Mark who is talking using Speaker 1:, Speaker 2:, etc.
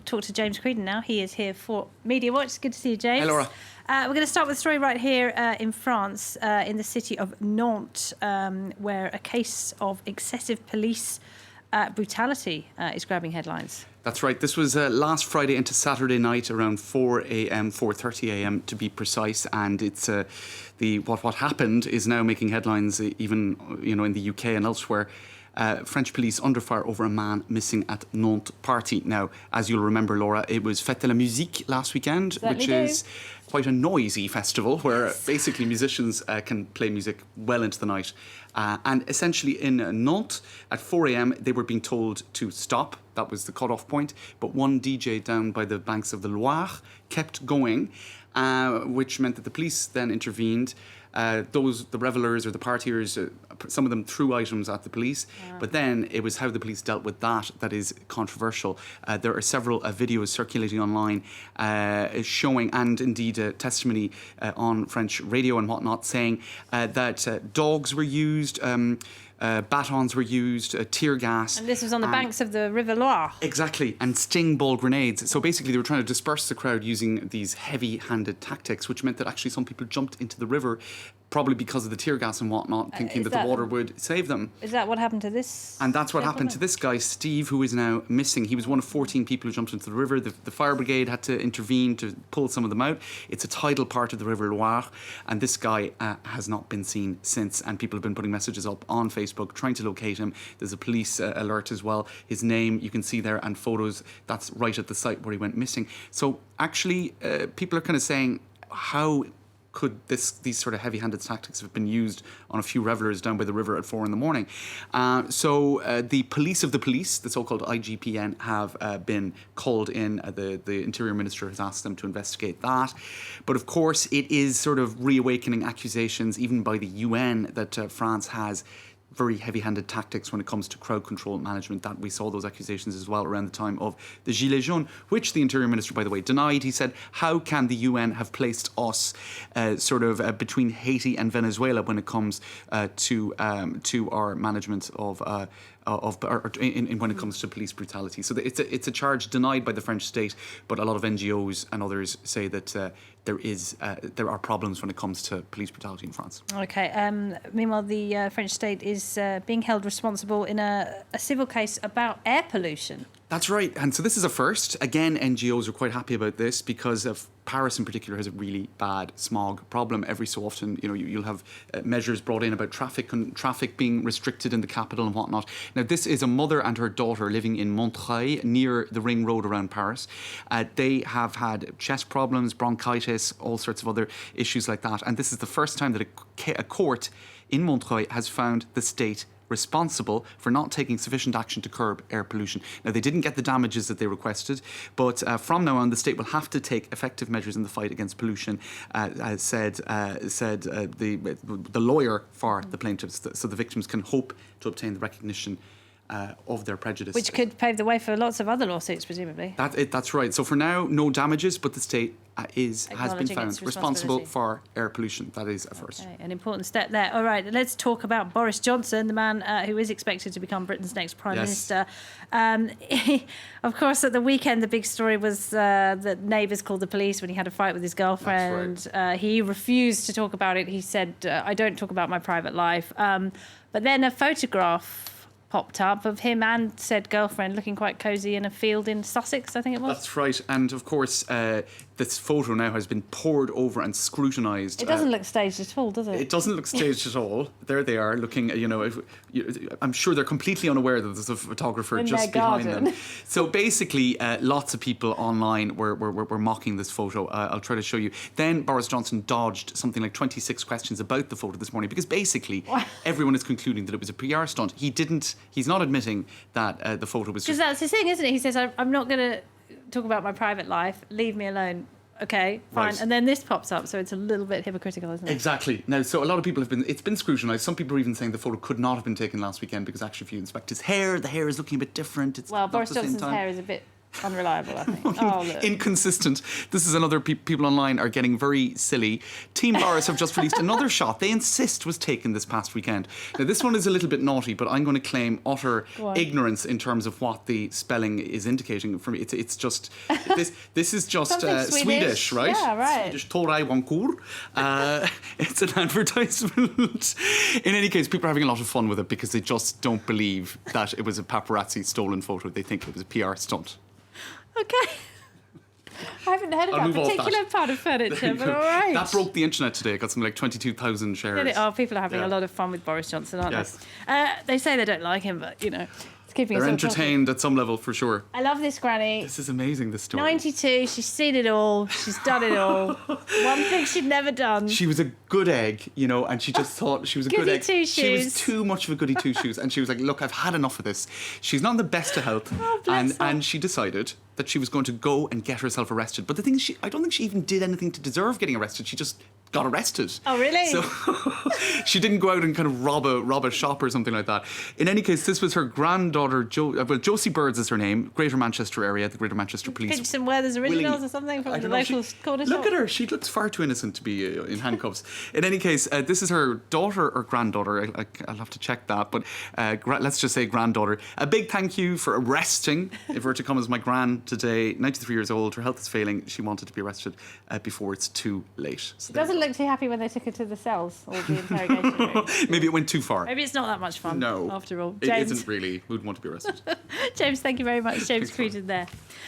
Speaker 1: talk to James Creedon now. He is here for Media Watch. Good to see you, James.
Speaker 2: Hey, Laura.
Speaker 1: We're going to start with a story right here in France, in the city of Nantes, where a case of excessive police brutality is grabbing headlines.
Speaker 2: That's right. This was last Friday into Saturday night around 4 a.m., 4:30 a.m. to be precise. And it's what happened is now making headlines, even in the UK and elsewhere. French police under fire over a man missing at Nantes party. Now, as you'll remember, Laura, it was Fête Musique last weekend, which is quite a noisy festival where basically musicians can play music well into the night. And essentially in Nantes at 4 a.m. they were being told to stop. That was the cut-off point. But one DJ down by the banks of the Loire kept going, which meant that the police then intervened. The revellers or the partiers, some of them threw items at the police, but then it was how the police dealt with that is controversial. There are several videos circulating online showing, and indeed testimony on French radio and whatnot, saying that dogs were used, batons were used, tear gas.
Speaker 1: And this was on the banks of the River Loire.
Speaker 2: Exactly, and sting ball grenades. So basically they were trying to disperse the crowd using these heavy-handed tactics, which meant that actually some people jumped into the river, probably because of the tear gas and whatnot, thinking that the water would save them.
Speaker 1: Is that what happened to this?
Speaker 2: And that's what happened to this guy, Steve, who is now missing. He was one of 14 people who jumped into the river. The fire brigade had to intervene to pull some of them out. It's a tidal part of the River Loire, and this guy has not been seen since, and people have been putting messages up on Facebook trying to locate him. There's a police alert as well. His name, you can see there, and photos. That's right at the site where he went missing. So actually, people are kind of saying, how could these sort of heavy-handed tactics have been used on a few revellers down by the river at 4 a.m? So the police of the police, the so-called IGPN, have been called in. The Interior Minister has asked them to investigate that. But of course, it is sort of reawakening accusations, even by the UN, that France has very heavy-handed tactics when it comes to crowd control management. That we saw those accusations as well around the time of the Gilets jaunes, which the Interior Minister, by the way, denied. He said, how can the UN have placed us between Haiti and Venezuela when it comes to our management of when it comes to police brutality? So it's a charge denied by the French state, but a lot of NGOs and others say that there are problems when it comes to police brutality in France.
Speaker 1: Okay. Meanwhile, the French state is being held responsible in a civil case about air pollution.
Speaker 2: That's right. And so this is a first. Again, NGOs are quite happy about this because of Paris in particular has a really bad smog problem. Every so often, you'll have measures brought in about traffic being restricted in the capital and whatnot. Now, this is a mother and her daughter living in Montreuil, near the ring road around Paris. They have had chest problems, bronchitis, all sorts of other issues like that. And this is the first time that a court in Montreuil has found the state responsible for not taking sufficient action to curb air pollution. Now, they didn't get the damages that they requested, but from now on, the state will have to take effective measures in the fight against pollution, said the lawyer for the plaintiffs, so the victims can hope to obtain the recognition of their prejudice.
Speaker 1: Which could pave the way for lots of other lawsuits, presumably.
Speaker 2: That's right. So for now, no damages, but the state has been found responsible for air pollution. That is a first.
Speaker 1: Okay, an important step there. All right, let's talk about Boris Johnson, the man who is expected to become Britain's next Prime Minister. Of course, at the weekend, the big story was that neighbours called the police when he had a fight with his girlfriend.
Speaker 2: That's right.
Speaker 1: He refused to talk about it. He said, I don't talk about my private life. But then a photograph popped up of him and said girlfriend looking quite cosy in a field in Sussex, I think it was.
Speaker 2: That's right. And of course, this photo now has been pored over and scrutinised.
Speaker 1: It doesn't look staged at all, does it?
Speaker 2: It doesn't look staged at all. There they are looking, I'm sure they're completely unaware that there's a photographer
Speaker 1: in
Speaker 2: just
Speaker 1: behind
Speaker 2: them. So basically, lots of people online were mocking this photo. I'll try to show you. Then Boris Johnson dodged something like 26 questions about the photo this morning because basically everyone is concluding that it was a PR stunt. He's not admitting that the photo was...
Speaker 1: Because that's his thing, isn't it? He says, I'm not going to talk about my private life. Leave me alone. Okay, fine.
Speaker 2: Right.
Speaker 1: And then this pops up, so it's a little bit hypocritical, isn't it?
Speaker 2: Exactly. Now, so a lot of people it's been scrutinised. Some people are even saying the photo could not have been taken last weekend because actually if you inspect his hair, the hair is looking a bit different.
Speaker 1: Well, Boris Johnson's hair is a bit unreliable, I think. Oh, look.
Speaker 2: Inconsistent. This is another people online are getting very silly. Team Boris have just released another shot they insist was taken this past weekend. Now this one is a little bit naughty, but I'm going to claim utter ignorance in terms of what the spelling is indicating for me. It's just this is just Swedish, right?
Speaker 1: Yeah, right.
Speaker 2: Swedish Torai Wankur. It's an advertisement. In any case, people are having a lot of fun with it because they just don't believe that it was a paparazzi stolen photo. They think it was a PR stunt.
Speaker 1: Okay. I haven't heard of that particular part of furniture, but all right.
Speaker 2: That broke the internet today. It got something like 22,000 shares.
Speaker 1: Oh, people are having a lot of fun with Boris Johnson, aren't they? They say they don't like him, but, it's keeping us
Speaker 2: They're
Speaker 1: all
Speaker 2: entertained at some level, for sure.
Speaker 1: I love this granny.
Speaker 2: This is amazing, this story.
Speaker 1: 92, she's seen it all. She's done it all. One thing she'd never done.
Speaker 2: She was a good egg, and she just thought she was a good egg.
Speaker 1: Goody two-shoes.
Speaker 2: She was too much of a goody two-shoes. And she was like, look, I've had enough of this. She's not in the best of health. And she decided that she was going to go and get herself arrested. But the thing is, I don't think she even did anything to deserve getting arrested. She just got arrested.
Speaker 1: Oh, really?
Speaker 2: So she didn't go out and kind of rob a shop or something like that. In any case, this was her granddaughter, Josie Birds is her name, Greater Manchester area, the Greater Manchester Police.
Speaker 1: Pinch some Werther's Originals or something from the local corner shop.
Speaker 2: Look at her. She looks far too innocent to be in handcuffs. In any case, this is her daughter or granddaughter. I'll have to check that. But let's just say granddaughter. A big thank you for arresting Iverta Cummins, my gran today, 93 years old. Her health is failing. She wanted to be arrested before it's too late. So
Speaker 1: she doesn't look too happy when they took her to the cells or the interrogation room.
Speaker 2: Maybe it went too far.
Speaker 1: Maybe it's not that much fun.
Speaker 2: No.
Speaker 1: After all.
Speaker 2: James. It isn't really. Who'd want to be arrested?
Speaker 1: James, thank you very much. James Cruton there.